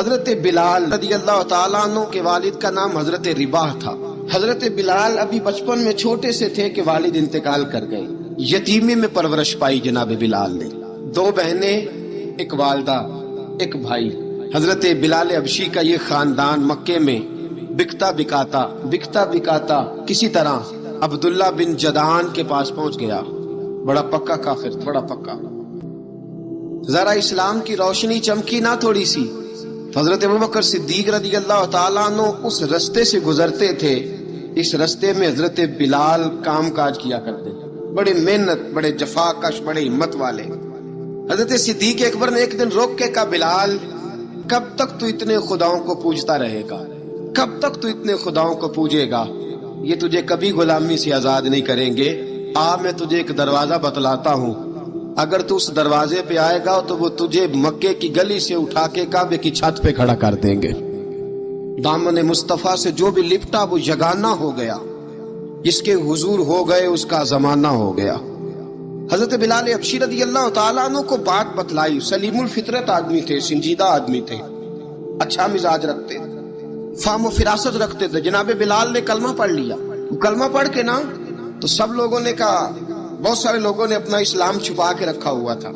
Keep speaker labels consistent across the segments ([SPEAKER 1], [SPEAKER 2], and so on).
[SPEAKER 1] حضرت بلال رضی اللہ تعالیٰ عنہ کے والد کا نام حضرت رباح تھا۔ حضرت بلال ابھی بچپن میں چھوٹے سے تھے کہ والد انتقال کر گئے، یتیمی میں پرورش پائی جناب بلال نے۔ 2 بہنیں، ایک والدہ، ایک بھائی۔ حضرت بلال حبشی کا یہ خاندان مکے میں بکتا بکاتا کسی طرح عبداللہ بن جدعان کے پاس پہنچ گیا۔ بڑا پکا کافر، بڑا پکا۔ ذرا اسلام کی روشنی چمکی نہ تھوڑی سی، حضرت ابوبکر صدیق رضی اللہ تعالیٰ عنہ اس رستے سے گزرتے تھے۔ اس رستے میں حضرت بلال کام کاج کیا کرتے، بڑی محنت، بڑے جفاکش، بڑے ہمت والے۔ حضرت صدیق اکبر نے ایک دن روک کے کہا، بلال کب تک تو اتنے خداؤں کو پوجتا رہے گا؟ کب تک تو اتنے خداؤں کو پوجے گا؟ یہ تجھے کبھی غلامی سے آزاد نہیں کریں گے۔ میں تجھے ایک دروازہ بتلاتا ہوں، اگر تو اس دروازے پہ آئے گا تو وہ تجھے مکے کی گلی سے اٹھا کے کعبے کی چھت پہ کھڑا کر دیں گے۔ دامن مصطفیٰ سے جو بھی لپٹا وہ یگانہ ہو گیا، جس کے حضور ہو گئے اس کا زمانہ ہو گیا۔ حضرت بلال حبشی رضی اللہ تعالیٰ عنہ کو بات بتلائی۔ سلیم الفطرت آدمی تھے، سنجیدہ آدمی تھے، اچھا مزاج رکھتے تھے، فہم و فراست رکھتے تھے۔ جناب بلال نے کلمہ پڑھ لیا۔ کلمہ پڑھ کے نا تو سب لوگوں نے کہا، بہت سارے لوگوں نے اپنا اسلام چھپا کے رکھا ہوا تھا۔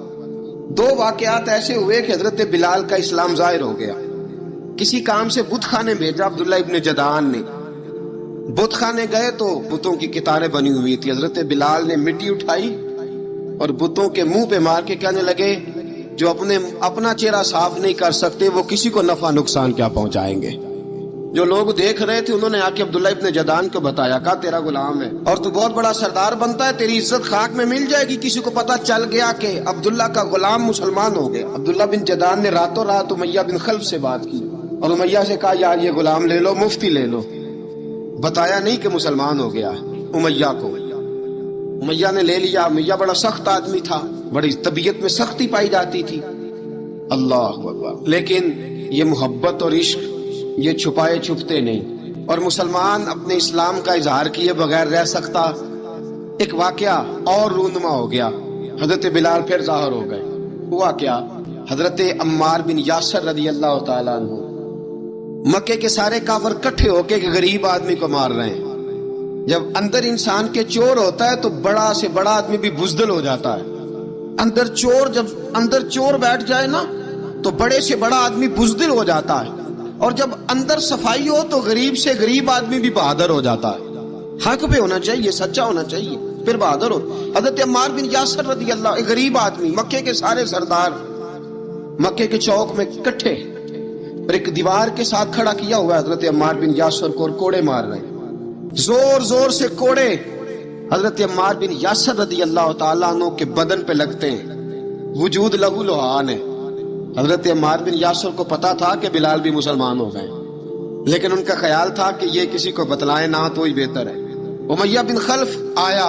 [SPEAKER 1] 2 واقعات ایسے ہوئے کہ حضرت بلال کا اسلام ظاہر ہو گیا۔ کسی کام سے بت خانے بھیجا عبداللہ ابن جدعان نے۔ بت خانے گئے تو بتوں کی قطاریں بنی ہوئی تھی۔ حضرت بلال نے مٹی اٹھائی اور بتوں کے منہ پہ مار کے کہنے لگے، جو اپنا چہرہ صاف نہیں کر سکتے وہ کسی کو نفع نقصان کیا پہنچائیں گے۔ جو لوگ دیکھ رہے تھے انہوں نے آ کے عبداللہ ابن جدعان کو بتایا، کہا تیرا غلام ہے اور تو بہت بڑا سردار بنتا ہے، تیری عزت خاک میں مل جائے گی کسی کو پتا چل گیا کہ عبداللہ کا غلام مسلمان ہو گیا۔ عبداللہ بن جدعان نے راتوں رات امیہ بن خلف سے بات کی اور امیہ سے کہا، یار یہ غلام لے لو، مفتی لے لو۔ بتایا نہیں کہ مسلمان ہو گیا امیہ کو۔ امیہ نے لے لیا۔ امیہ بڑا سخت آدمی تھا، بڑی طبیعت میں سختی پائی جاتی تھی۔ اللہ اکبر۔ لیکن یہ محبت اور عشق یہ چھپائے چھپتے نہیں، اور مسلمان اپنے اسلام کا اظہار کیے بغیر رہ سکتا۔ ایک واقعہ اور رونما ہو گیا، حضرت بلال پھر ظاہر ہو گئے۔ ہوا کیا؟ حضرت عمار بن یاسر رضی اللہ تعالیٰ عنہ، مکے کے سارے کافر کٹھے ہو کے غریب آدمی کو مار رہے ہیں۔ جب اندر انسان کے چور ہوتا ہے تو بڑا سے بڑا آدمی بھی بزدل ہو جاتا ہے۔ جب اندر چور بیٹھ جائے نا تو بڑے سے بڑا آدمی بزدل ہو جاتا ہے، اور جب اندر صفائی ہو تو غریب سے غریب آدمی بھی بہادر ہو جاتا ہے۔ حق پہ ہونا چاہیے، سچا ہونا چاہیے، پھر بہادر ہو۔ حضرت عمار بن یاسر رضی اللہ، ایک غریب آدمی، مکے کے سارے سردار مکے کے چوک میں اکٹھے، اور ایک دیوار کے ساتھ کھڑا کیا ہوا حضرت عمار بن یاسر کو، اور کوڑے مار رہے ہیں، زور زور سے کوڑے حضرت عمار بن یاسر رضی اللہ تعالیٰ عنہ کے بدن پہ لگتے ہیں، وجود لہو لہان ہے۔ حضرت عمار بن یاسر کو پتا تھا کہ بلال بھی مسلمان ہو گئے، لیکن ان کا خیال تھا کہ یہ کسی کو بتلائے نہ تو ہی بہتر ہے۔ امیہ بن خلف آیا،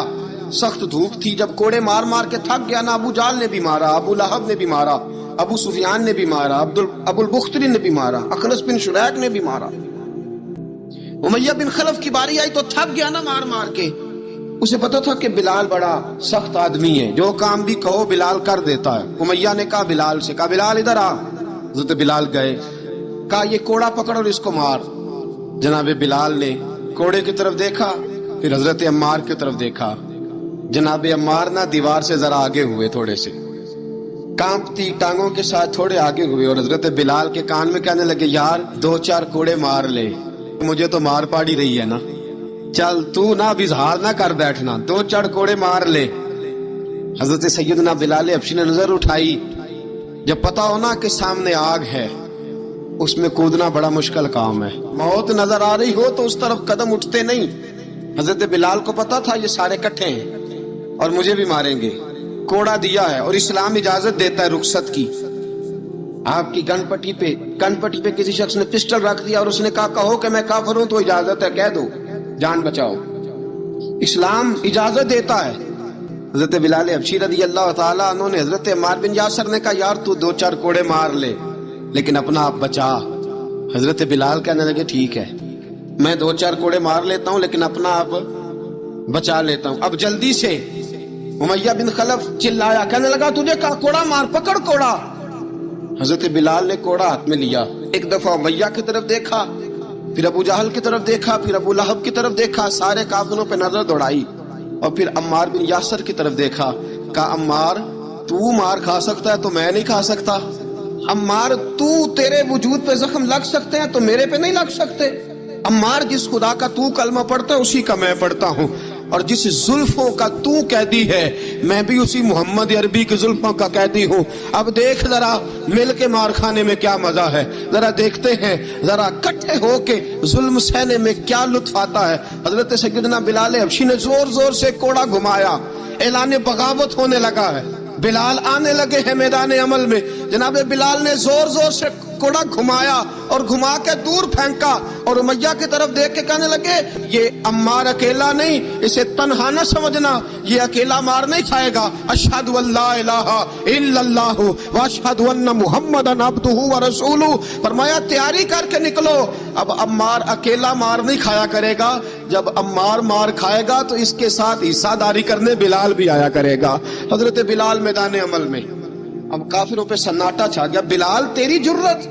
[SPEAKER 1] سخت دھوپ تھی، جب کوڑے مار مار کے تھک گیا نا، ابو جال نے بھی مارا، ابو لہب نے بھی مارا، ابو سفیان نے بھی مارا، ابو البختری نے بھی مارا، اخنس بن شریک نے بھی مارا۔ امیہ بن خلف کی باری آئی تو تھک گیا نا مار مار کے۔ اسے پتا تھا کہ بلال بڑا سخت آدمی ہے، جو کام بھی کہو بلال کر دیتا ہے۔ امیہ نے کہا بلال سے، کہا بلال ادھر آ۔ حضرت بلال گئے، کہا یہ کوڑا پکڑ اور اس کو مار۔ جناب بلال نے کوڑے کی طرف دیکھا، پھر حضرت عمار کی طرف دیکھا۔ جناب عمار نہ دیوار سے ذرا آگے ہوئے، تھوڑے سے کانپتی ٹانگوں کے ساتھ تھوڑے آگے ہوئے، اور حضرت بلال کے کان میں کہنے لگے، یار 2-4 کوڑے مار لے، مجھے تو مار پاڑی رہی ہے نا، چل تو نہ اب اظہار نہ کر بیٹھنا، 2-4 کوڑے مار لے۔ حضرت سیدنا بلال حبشی نے نظر اٹھائی، جب پتا ہونا کہ سامنے آگ ہے اس میں کودنا بڑا مشکل کام ہے، موت نظر آ رہی ہو تو اس طرف قدم اٹھتے نہیں۔ حضرت بلال کو پتا تھا یہ سارے کٹھے ہیں اور مجھے بھی ماریں گے۔ کوڑا دیا ہے، اور اسلام اجازت دیتا ہے رخصت کی۔ آپ کی گن پٹی پہ کسی شخص نے پسٹل رکھ دیا اور اس نے کہا، کہو کہ میں کافر ہوں تو اجازت ہے، کہہ دو، جان بچاؤ، اسلام اجازت دیتا ہے۔ حضرت بلال حبشی رضی اللہ تعالیٰ عنہ نے حضرت عمار بن یاسر نے کہا، یار تو 2-4 کوڑے مار لے لیکن اپنا آپ بچا۔ حضرت بلال کہنے لگے، ٹھیک ہے میں 2-4 کوڑے مار لیتا ہوں لیکن اپنا آپ بچا لیتا ہوں۔ اب جلدی سے امیہ بن خلف چلایا، کہنے لگا، تجھے کہا کوڑا مار، پکڑ کوڑا۔ حضرت بلال نے کوڑا ہاتھ میں لیا، ایک دفعہ امیہ کی طرف دیکھا، پھر ابو جہل کی طرف دیکھا، پھر ابو لہب کی طرف دیکھا، سارے کافروں پہ نظر دوڑائی، اور پھر عمار بن یاسر کی طرف دیکھا، کہا عمار تو مار کھا سکتا ہے تو میں نہیں کھا سکتا، عمار تیرے وجود پہ زخم لگ سکتے ہیں تو میرے پہ نہیں لگ سکتے، عمار جس خدا کا تو کلمہ پڑھتا ہے اسی کا میں پڑھتا ہوں، اور جس زلفوں کا تو قیدی ہے میں بھی اسی محمد عربی کی زلفوں کا قیدی ہوں، اب دیکھ ذرا مل کے مار کھانے میں کیا مزہ ہے، ذرا دیکھتے ہیں ذرا اکٹھے ہو کے ظلم سہنے میں کیا لطف آتا ہے۔ حضرت سیدنا بلال حبشی نے زور زور سے کوڑا گھمایا، اعلان بغاوت ہونے لگا ہے، بلال آنے لگے ہیں میدان عمل میں، جناب بلال نے زور زور سے کوڑا گھمایا اور گھما کے دور پھینکا، اور امیہ کی طرف دیکھ کے کہنے لگے یہ عمار اکیلا نہیں، اسے تنہا نہ سمجھنا، یہ اکیلا مار نہیں کھائے گا، اشہد ان لا الہ الا اللہ واشہد ان محمدن عبدہ ورسولہ، فرمایا تیاری کر کے نکلو، اب عمار اکیلا مار نہیں کھایا کرے گا، جب عمار مار کھائے گا تو اس کے ساتھ حصہ داری کرنے بلال بھی آیا کرے گا۔ حضرت بلال میدان عمل میں، اب کافروں پہ سناٹا چھا گیا، بلال تیری جرت،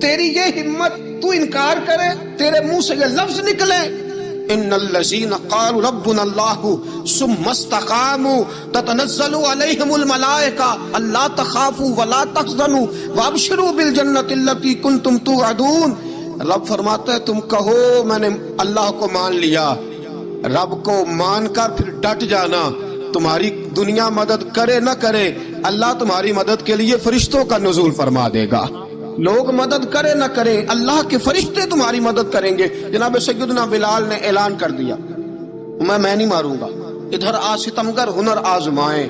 [SPEAKER 1] تیری یہ ہمت، تو انکار کرے، تیرے منہ سے یہ لفظ نکلے، ان الذین قالوا ربنا اللہ ثم استقاموا تتنزل علیہم الملائکہ الا تخافوا ولا تحزنوا وابشروا بالجنۃ التی کنتم توعدون۔ رب فرماتا ہے تم کہو میں نے اللہ کو مان لیا، رب کو مان کر پھر ڈٹ جانا، تمہاری دنیا مدد کرے نہ کرے اللہ تمہاری مدد کے لیے فرشتوں کا نزول فرما دے گا، لوگ مدد کرے نہ کرے اللہ کے فرشتے تمہاری مدد کریں گے۔ جناب سیدنا بلال نے اعلان کر دیا میں نہیں ماروں گا، ادھر آ ستمگر ہنر آزمائیں،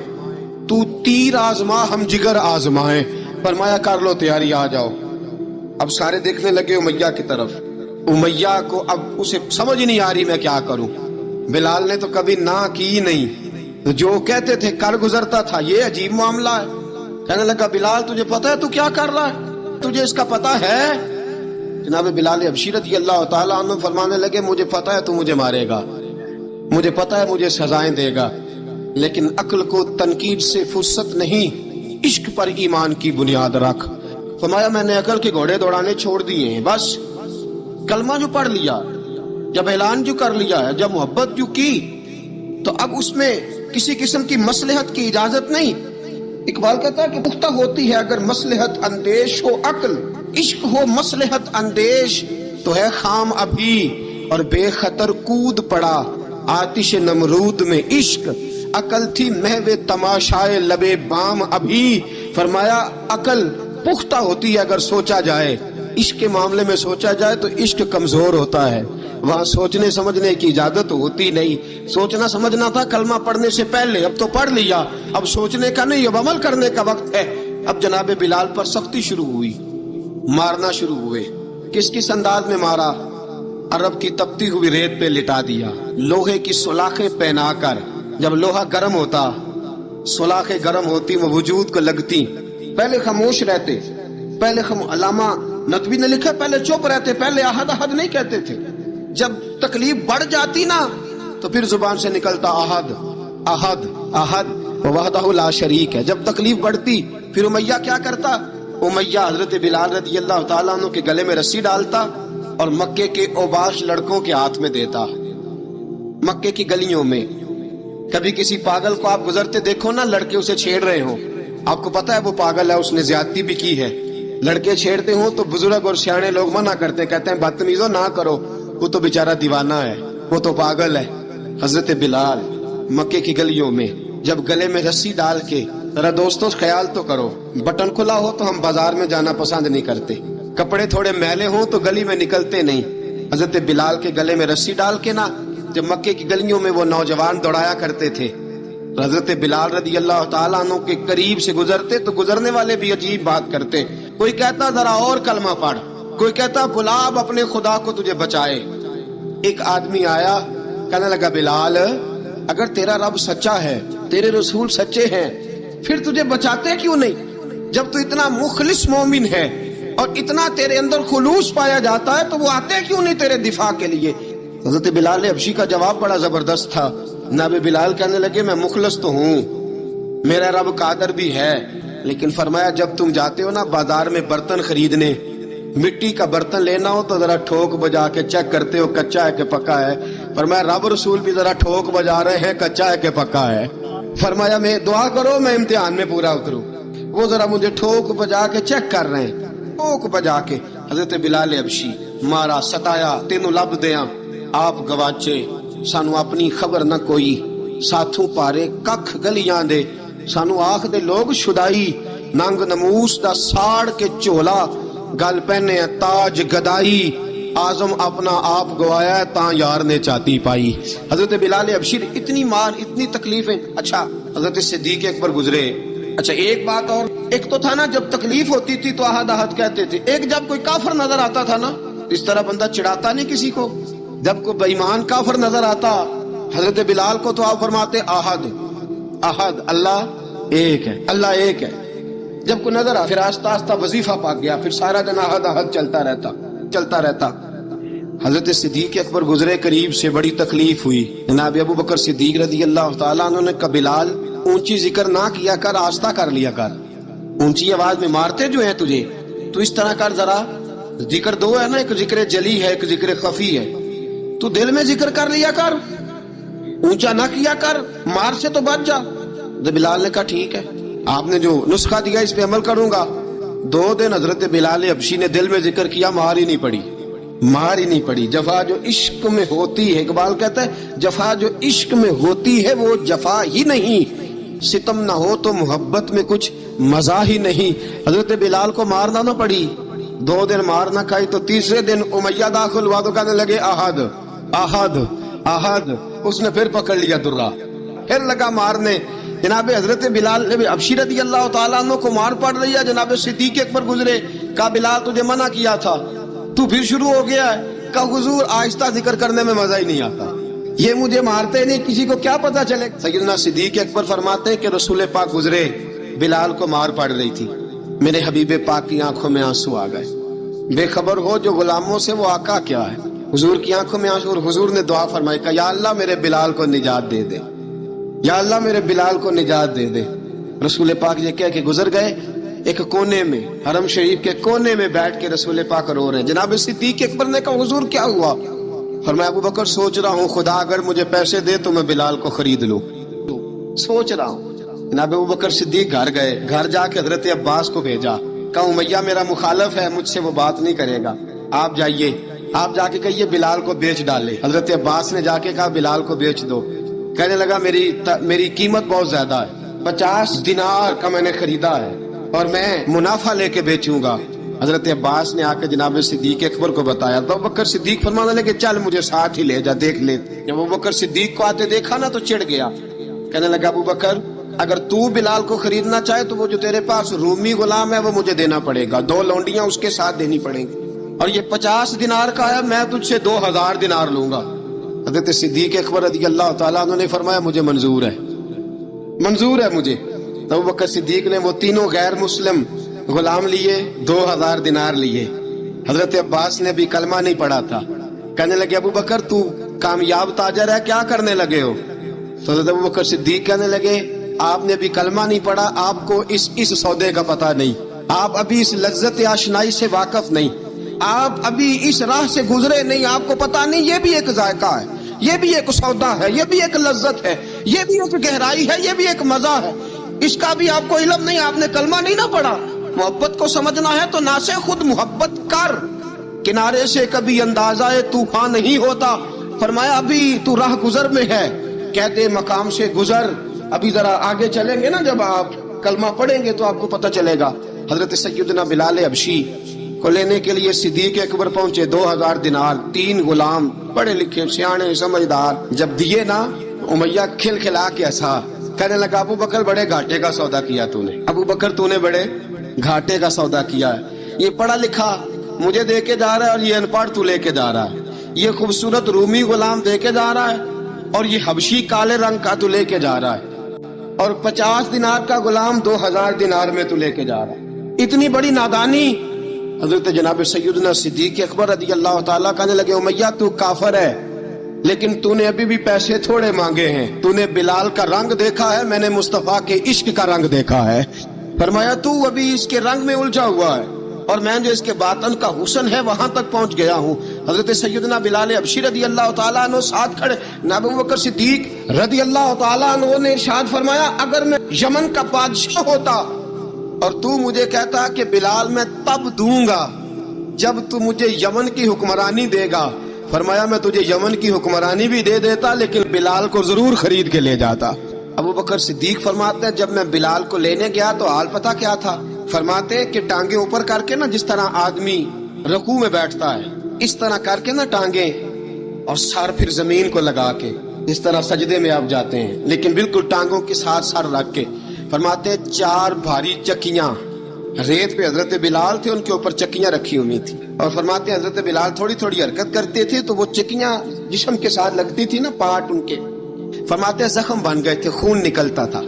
[SPEAKER 1] تو تیر آزما ہم جگر آزمائیں، فرمایا کر لو تیاری آ جاؤ۔ اب سارے دیکھنے لگے امیہ کی طرف، امیہ کو اب اسے سمجھ نہیں آ رہی میں کیا کروں، بلال نے تو کبھی نہ کی نہیں، جو کہتے تھے کر گزرتا تھا، یہ عجیب معاملہ ہے، کہنے لگا بلال تجھے پتہ ہے تو کیا کر رہا ہے، تجھے اس کا پتہ ہے؟ جناب بلال حبشی رضی اللہ تعالیٰ عنہ فرمانے لگے مجھے پتہ ہے تو مجھے مارے گا، مجھے پتہ ہے مجھے سزائیں دے گا، لیکن عقل کو تنقید سے فرصت نہیں، عشق پر ایمان کی بنیاد رکھ۔ فرمایا میں نے عقل کے گھوڑے دوڑانے چھوڑ دیے ہیں، بس کلمہ جو پڑھ لیا، جب اعلان جو کر لیا ہے، جب محبت جو کی تو اب اس میں کسی قسم کی مصلحت کی اجازت نہیں۔ اقبال کہتا ہے کہ پختہ ہوتی ہے اگر مصلحت اندیش ہو عقل، عشق ہو مصلحت اندیش تو ہے خام ابھی، اور بے خطر کود پڑا آتش نمرود میں عشق، عقل تھی محو تماشائے لبے بام ابھی۔ فرمایا عقل پختہ ہوتی ہے اگر سوچا جائے، عشق کے معاملے میں سوچا جائے تو عشق کمزور ہوتا ہے، وہاں سوچنے سمجھنے کی اجازت ہوتی نہیں۔ سوچنا سمجھنا تھا کلمہ پڑھنے سے پہلے، اب تو پڑھ لیا، اب سوچنے کا نہیں، اب عمل کرنے کا وقت ہے۔ اب جناب بلال پر سختی شروع ہوئی، مارنا شروع ہوئے۔ کس کس انداز میں مارا؟ عرب کی تپتی ہوئی ریت پہ لٹا دیا، لوہے کی سلاخیں پہنا کر، جب لوہا گرم ہوتا، سلاخیں گرم ہوتی، وہ وجود کو لگتی، پہلے خاموش رہتے، پہلے علامہ ندوی نے لکھا پہلے چپ رہتے، پہلے احد احد نہیں کہتے تھے، جب تکلیف بڑھ جاتی نا تو پھر زبان سے نکلتا احد احد احد وحدہ لا شریک ہے۔ جب تکلیف بڑھتی پھر امیہ کیا کرتا؟ امیہ حضرت بلال رضی اللہ تعالیٰ عنہ کے گلے میں رسی ڈالتا اور مکے کے اوباش لڑکوں کے ہاتھ میں دیتا، مکے کی گلیوں میں۔ کبھی کسی پاگل کو آپ گزرتے دیکھو نا، لڑکے اسے چھیڑ رہے ہوں، آپ کو پتا ہے وہ پاگل ہے، اس نے زیادتی بھی کی ہے، لڑکے چھیڑتے ہوں تو بزرگ اور سیانے لوگ منع کرتے ہیں، کہتے ہیں بدتمیزوں نہ کرو، وہ تو بیچارہ دیوانہ ہے، وہ تو پاگل ہے۔ حضرت بلال مکے کی گلیوں میں جب گلے میں رسی ڈال کے، ذرا دوستوں خیال تو کرو، بٹن کھلا ہو تو ہم بازار میں جانا پسند نہیں کرتے، کپڑے تھوڑے میلے ہوں تو گلی میں نکلتے نہیں، حضرت بلال کے گلے میں رسی ڈال کے نا جب مکے کی گلیوں میں وہ نوجوان دوڑایا کرتے تھے، حضرت بلال رضی اللہ تعالیٰ عنہ کے قریب سے گزرتے تو گزرنے والے بھی عجیب بات کرتے، کوئی کہتا ذرا اور کلمہ پڑھ، کوئی کہتا بلا اب اپنے خدا کو تجھے بچائے۔ ایک آدمی آیا، کہنے لگا بلال اگر تیرا رب سچا ہے، تیرے رسول سچے ہیں، پھر تجھے بچاتے کیوں نہیں؟ جب تو اتنا مخلص مومن ہے اور اتنا تیرے اندر خلوص پایا جاتا ہے تو وہ آتے کیوں نہیں تیرے دفاع کے لیے؟ حضرت بلال حبشی کا جواب بڑا زبردست تھا۔ جناب بلال کہنے لگے میں مخلص تو ہوں، میرا رب قادر بھی ہے، لیکن فرمایا جب تم جاتے ہو نا بازار میں برتن خریدنے، مٹی کا برتن لینا ہو تو ذرا ٹھوک بجا کے چیک کرتے ہو کچا ہے کہ پکا ہے. فرمایا رب رسول بھی ذرا ٹھوک بجا رہے ہیں کچا ہے کہ پکا ہے. فرمایا میں دعا کرو میں امتحان میں پورا اتروں. وہ ذرا مجھے ٹھوک بجا کے چیک کر رہے ہیں، ٹھوک بجا کے. حضرت بلال حبشی مارا ستایا تینوں لب دیاں آپ گواچے، سانو اپنی خبر نہ کوئی، ساتھوں پارے ککھ گلیاں دے، سانو آکھ دے لوگ شدائی، ننگ نموس دا ساڑ کے چولا، گل پہنے تاج گدائی، آزم اپنا آپ گوایا تاں یار نے چاتی پائی. حضرت بلال حبشی اتنی مار اتنی تکلیفیں. اچھا حضرت صدیق اکبر گزرے. اچھا ایک بات اور، ایک تو تھا نا جب تکلیف ہوتی تھی تو احد احد کہتے تھے، ایک جب کوئی کافر نظر آتا تھا نا اس طرح بندہ چڑھاتا نہیں کسی کو. جب کوئی بے ایمان کافر نظر آتا حضرت بلال کو تو آپ فرماتے احد احد، اللہ ایک ہے، اللہ ایک ہے. جب کوئی نظر آ پھر آہستہ آہستہ وظیفہ پاک گیا، پھر سارا دن احد احد چلتا رہتا. حضرت صدیق اکبر گزرے قریب سے، بڑی تکلیف ہوئی. جناب ابو بکر صدیق رضی اللہ تعالیٰ عنہ نے کہا بلال اونچی ذکر نہ کیا کر، آہستہ کر لیا کر، اونچی آواز میں مارتے جو ہیں تجھے تو اس طرح کر، ذرا ذکر دو ہے نا، ایک ذکر جلی ہے ایک ذکر خفی ہے، تو دل میں ذکر کر لیا کر، اونچا نہ کیا کر، مار سے تو بچ جا. بلال نے کہا ٹھیک ہے، آپ نے جو نسخہ دیا اس پہ عمل کروں گا. 2 دن حضرت بلال حبشی نے دل میں ذکر کیا، مار ہی نہیں پڑی. جفا جو عشق میں ہوتی ہے، اقبال کہتا ہے جفا جو عشق میں ہوتی ہے وہ جفا ہی نہیں، ستم نہ ہو تو محبت میں کچھ مزہ ہی نہیں. حضرت بلال کو مارنا نہ پڑی، 2 دن مار نہ کھائی تو تیسرے دن امیہ داخل ہوا تو کہنے لگے احد احد احد. اس نے پھر پکڑ لیا درہ، پھر لگا مارنے. جناب حضرت بلال حبشی رضی اللہ تعالیٰ عنہ کو مار پڑ رہی ہے. جناب صدیق اکبر گزرے، کہا بلال تجھے منع کیا تھا، تو پھر شروع ہو گیا ہے. کہا حضور آہستہ ذکر کرنے میں مزہ ہی نہیں آتا، یہ مجھے مارتے نہیں، کسی کو کیا پتا چلے. سیدنا صدیق اکبر فرماتے ہیں کہ رسول پاک گزرے، بلال کو مار پڑ رہی تھی، میرے حبیب پاک کی آنکھوں میں آنسو آ گئے. بے خبر ہو جو غلاموں سے وہ آقا کیا ہے. حضور کی آنکھوں میں آنسو، اور حضور نے دعا فرمائی کہ یا اللہ میرے بلال کو نجات دے دے، یا اللہ میرے بلال کو نجات دے دے. رسول پاک یہ کہہ کے گزر گئے. ایک کونے میں حرم شریف کے کونے میں بیٹھ کے رسول پاک رو رہے ہیں. جناب صدیق اکبر نے کہا حضور کیا ہوا؟ فرمایا ابو بکر سوچ رہا ہوں خدا اگر مجھے پیسے دے تو میں بلال کو خرید لوں، سوچ رہا ہوں. جناب ابو بکر صدیق گھر گئے، گھر جا کے حضرت عباس کو بھیجا، کہا امیہ میرا مخالف ہے، مجھ سے وہ بات نہیں کرے گا، آپ جائیے، آپ جا کے کہیے بلال کو بیچ ڈالے. حضرت عباس نے جا کے کہا بلال کو بیچ دو. کہنے لگا میری قیمت بہت زیادہ ہے، 50 دینار کا میں نے خریدا ہے اور میں منافع لے کے بیچوں گا. حضرت عباس نے آ کے جناب صدیق اکبر کو بتایا تو ابو بکر صدیق فرمانے لگے چل مجھے ساتھ ہی لے جا دیکھ لے. جب ابو بکر صدیق کو آتے دیکھا نا تو چڑ گیا، کہنے لگا ابو بکر اگر تو بلال کو خریدنا چاہے تو وہ جو تیرے پاس رومی غلام ہے وہ مجھے دینا پڑے گا، 2 لونڈیاں اس کے ساتھ دینی پڑیں گی، اور یہ 50 دینار کا ہے، میں تجھ سے 2000 دینار لوں گا. حضرت صدیق اکبر رضی اللہ تعالیٰ عنہ نے فرمایا مجھے منظور ہے مجھے. تو ابو بکر صدیق نے وہ تینوں غیر مسلم غلام لیے، 2000 دینار لیے. حضرت عباس نے بھی کلمہ نہیں پڑھا تھا، کہنے لگے ابو بکر تو کامیاب تاجر ہے، کیا کرنے لگے ہو؟ تو حضرت ابو بکر صدیق کہنے لگے آپ نے بھی کلمہ نہیں پڑھا، آپ کو اس سودے کا پتہ نہیں، آپ ابھی اس لذت آشنائی سے واقف نہیں، آپ ابھی اس راہ سے گزرے نہیں، آپ کو پتہ نہیں یہ بھی ایک ذائقہ ہے، یہ بھی ایک سودا ہے، یہ بھی ایک لذت ہے، یہ بھی ایک گہرائی ہے، یہ بھی ایک مزہ ہے، اس کا بھی آپ کو علم نہیں، آپ نے کلمہ نہیں نہ پڑھا. محبت کو سمجھنا ہے تو نہ سے خود محبت کر، کنارے سے کبھی اندازہ طوفان نہیں ہوتا. فرمایا ابھی تو راہ گزر میں ہے، کہتے مقام سے گزر، ابھی ذرا آگے چلیں گے نا، جب آپ کلمہ پڑھیں گے تو آپ کو پتہ چلے گا. حضرت سیدنا بلال حبشی کو لینے کے لیے صدیق اکبر پہنچے، 2000 دینار، 3 غلام پڑھے لکھے سیانے سمجھدار. جب دیے نا امیہ کھل کھلا کے ہنسا، کہنے لگا ابو بکر بڑے گھاٹے کا سودا کیا تو نے، ابو بکر تو نے بڑے گھاٹے کا سودا کیا ہے. یہ پڑھا لکھا مجھے دے کے جا رہا ہے اور یہ ان پڑھ تو لے کے جا رہا ہے، یہ خوبصورت رومی غلام دے کے جا رہا ہے اور یہ حبشی کالے رنگ کا تو لے کے جا رہا ہے، اور 50 دینار کا غلام 2000 دینار میں تو لے کے جا رہا ہے. اتنی بڑی نادانی. حضرت جناب سیدنا صدیق اکبر رضی اللہ تعالیٰ کہنے لگے امیہ تو کافر ہے لیکن تو نے ابھی بھی پیسے تھوڑے مانگے ہیں، تو نے بلال کا رنگ دیکھا ہے، میں نے مصطفیٰ کے عشق کا رنگ دیکھا ہے. فرمایا تو ابھی اس کے رنگ میں الجھا ہوا ہے اور میں جو اس کے باطن کا حسن ہے وہاں تک پہنچ گیا ہوں. حضرت سیدنا بلال حبشی رضی اللہ تعالیٰ عنہ ساتھ کھڑے. ابو بکر صدیق رضی اللہ تعالیٰ عنہ نے ارشاد فرمایا اگر میں یمن کا بادشاہ ہوتا اور تو مجھے کہتا کہ بلال میں تب دوں گا جب تو مجھے یمن کی حکمرانی دے گا، فرمایا میں تجھے یمن کی حکمرانی بھی دے دیتا لیکن بلال کو ضرور خرید کے لے جاتا. ابو بکر صدیق فرماتے ہیں جب میں بلال کو لینے گیا تو حال پتہ کیا تھا؟ فرماتے ہیں کہ ٹانگیں اوپر کر کے نا، جس طرح آدمی رکوع میں بیٹھتا ہے اس طرح کر کے نا ٹانگیں، اور سر پھر زمین کو لگا کے جس طرح سجدے میں آپ جاتے ہیں، لیکن بالکل ٹانگوں کے ساتھ سر رکھ کے. فرماتے ہیں 4 بھاری چکیاں ریت پہ حضرت بلال تھے، ان کے اوپر چکیاں رکھی ہوئی تھی، اور فرماتے ہیں حضرت بلال تھوڑی تھوڑی حرکت کرتے تھے تو وہ چکیاں جسم کے ساتھ لگتی تھی نا، پارٹ ان کے. فرماتے ہیں زخم بن گئے تھے، خون نکلتا تھا.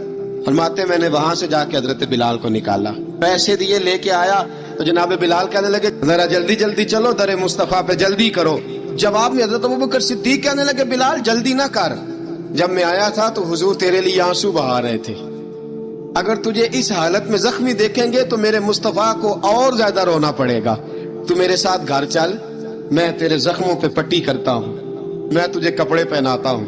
[SPEAKER 1] فرماتے ہیں میں نے وہاں سے جا کے حضرت بلال کو نکالا، پیسے دیے لے کے آیا تو جناب بلال کہنے لگے ذرا جلدی جلدی چلو، در مصطفیٰ پہ جلدی کرو. جواب میں حضرت ابوبکر صدیق کہنے لگے بلال جلدی نہ کر، جب میں آیا تھا تو حضور تیرے لیے آنسو بہا رہے تھے، اگر تجھے اس حالت میں زخمی دیکھیں گے تو میرے مصطفیٰ کو اور زیادہ رونا پڑے گا. تو میرے ساتھ گھر چل، میں تیرے زخموں پہ پٹی کرتا ہوں، میں تجھے کپڑے پہناتا ہوں.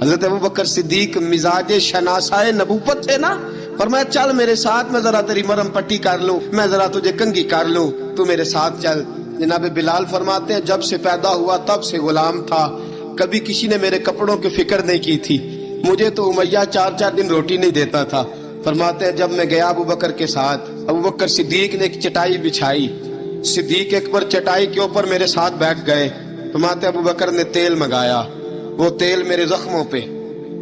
[SPEAKER 1] حضرت ابوبکر صدیق مزاج شناسائے نبوت تھے نا، فرمایا چل میرے ساتھ، میں ذرا تیری مرہم پٹی کر لوں، میں ذرا تجھے کنگھی کر لوں، تو میرے ساتھ چل. جناب بلال فرماتے ہیں جب سے پیدا ہوا تب سے غلام تھا، کبھی کسی نے میرے کپڑوں کی فکر نہیں کی تھی، مجھے تو امیہ 4 دن روٹی نہیں دیتا تھا. فرماتے ہیں جب میں گیا ابو بکر کے ساتھ، ابو بکر صدیق نے ایک چٹائی بچھائی، صدیق اکبر چٹائی کے اوپر میرے ساتھ بیٹھ گئے. فرماتے ہیں ابو بکر نے تیل منگایا، وہ تیل میرے زخموں پہ،